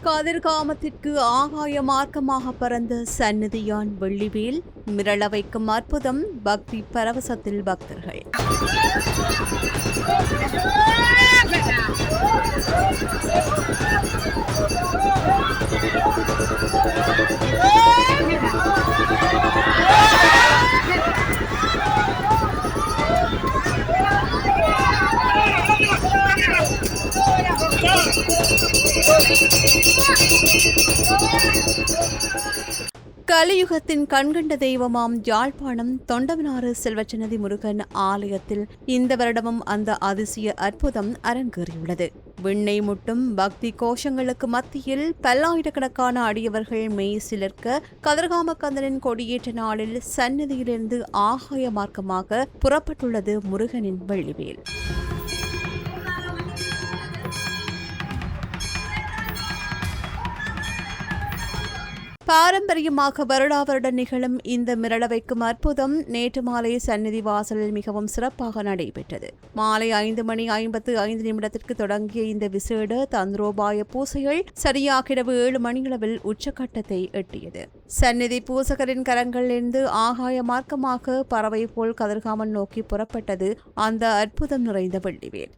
கதிர்காமத்திற்கு ஆகாய மார்க்கமாக பறந்த சந்நிதியான் வெள்ளிவேல் மிரள வைக்கும் அற்புதம். பக்தி பரவசத்தில் பக்தர்கள். கலியுகத்தின் கண்கண்ட தெய்வமாம் யாழ்ப்பாணம் தொண்டமனாறு செல்வச்சன்னதி முருகன் ஆலயத்தில் இந்த வருடமும் அந்த அதிசய அற்புதம் அரங்கேறியுள்ளது. விண்ணை முட்டும் பக்தி கோஷங்களுக்கு மத்தியில் பல்லாயிரக்கணக்கான அடியவர்கள் மெய் சிலிர்க்க கதிர்காம கந்தனின் கொடியேற்ற நாளில் சன்னதியிலிருந்து ஆகாய மார்க்கமாக புறப்பட்டுள்ளது முருகனின் வெள்ளிவேல். பாரம்பரியமாக வருடாவருட நிகழும் இந்த மிரள வைக்கும் அற்புதம் நேற்று மாலை சந்நிதி வாசலில் மிகவும் சிறப்பாக நடைபெற்றது. மாலை 5:55 தொடங்கிய இந்த விசேட தந்திரோபாய பூசைகள் சரியாக இரவு 7 மணியளவில் உச்சக்கட்டத்தை எட்டியது. சந்நிதி பூசகரின் கரங்களிலிருந்து ஆகாய மார்க்கமாக பறவை போல் கதிர்காமன் நோக்கி புறப்பட்டது அந்த அற்புதம் நிறைந்த வெள்ளிவேல்.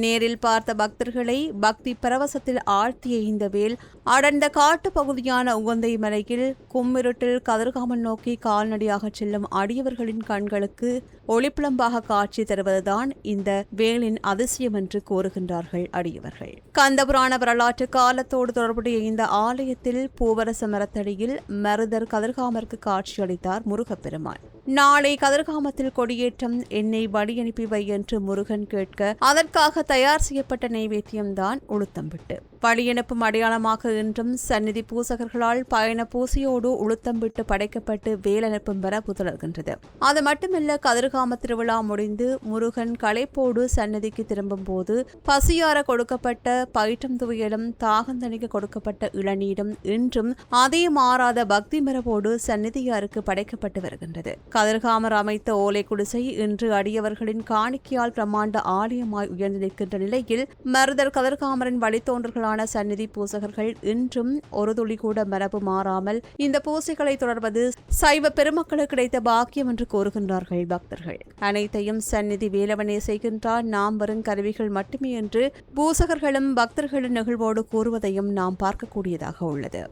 நேரில் பார்த்த பக்தர்களை பக்தி பரவசத்தில் ஆழ்த்திய இந்த வேல் அடர்ந்த காட்டு பகுதியான உகந்தை மலையில் கும்மிருட்டில் கதிர்காமன் நோக்கி கால்நடையாக செல்லும் அடியவர்களின் கண்களுக்கு ஒளிப்பிளம்பாக காட்சி தருவதுதான் இந்த வேலின் அதிசயம் என்று கூறுகின்றார்கள் அடியவர்கள். கந்தபுராண வரலாற்று காலத்தோடு தொடர்புடைய இந்த ஆலயத்தில் பூவரச மரத்தடியில் மருதர் கதிர்காமருக்கு காட்சியளித்தார் முருகப்பெருமான். நாளை கதிர்காமத்தில் கொடியேற்றம், என்னை வழி அனுப்பி வை என்று முருகன் கேட்க அதற்காக தயார் செய்யப்பட்ட நைவேத்தியம்தான் உளுத்தம்பிட்டு. வழியனுப்பும் அடையாளமாக இன்றும் சந்நிதி பூசகர்களால் பயண பூசையோடு உளுத்தம்பிட்டு படைக்கப்பட்டு வேலனுப்பும் வரவு தொடர்கின்றது. அது மட்டுமல்ல, கதிர்காம திருவிழா முடிந்து முருகன் களைப்போடு சன்னதிக்கு திரும்பும் போது பசியார கொடுக்கப்பட்ட பயிற்றம் துவையலும் தாகந்தணிக்க கொடுக்கப்பட்ட இளநீரும் இன்றும் அதே மாறாத பக்தி மரபோடு சந்நிதியாருக்கு படைக்கப்பட்டு வருகின்றது. கதிர்காமர் அமைத்த ஓலை குடிசை இன்று அடியவர்களின் காணிக்கையால் பிரம்மாண்ட ஆலயமாய் உயர்ந்து நிற்கின்ற நிலையில் மருதர் கதிர்காமரின் வழித்தோன்றர்களான சந்நிதி பூசகர்கள் இன்றும் ஒரு துளி கூட மரபு மாறாமல் இந்த பூசைகளை தொடர்வது சைவ பெருமக்களுக்கு கிடைத்த பாக்கியம் என்று கூறுகின்றார்கள் பக்தர்கள். அனைத்தையும் சந்நிதி வேலவனே செய்கின்றார், நாம் வரும் கருவிகள் மட்டுமே என்று பூசகர்களும் பக்தர்களும் நிகழ்வோடு கூறுவதையும் நாம் பார்க்கக்கூடியதாக உள்ளது.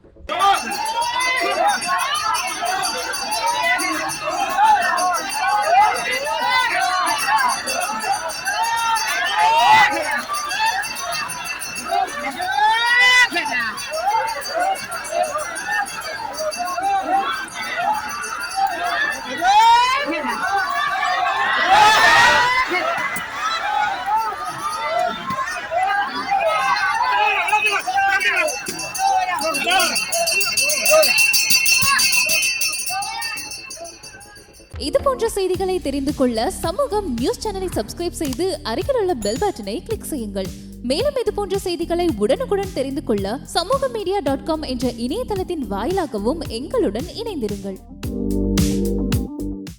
இது போன்ற செய்திகளை தெரிந்து கொள்ள சமூகம் நியூஸ் சேனலை சப்ஸ்கிரைப் செய்து அருகில் உள்ள பெல் பட்டனை கிளிக் செய்யுங்கள். மேலும் இது போன்ற செய்திகளை உடனுக்குடன் தெரிந்து கொள்ள சமூகமீடியா.com என்ற இணையதளத்தின் வாயிலாகவும் எங்களுடன் இணைந்திருங்கள்.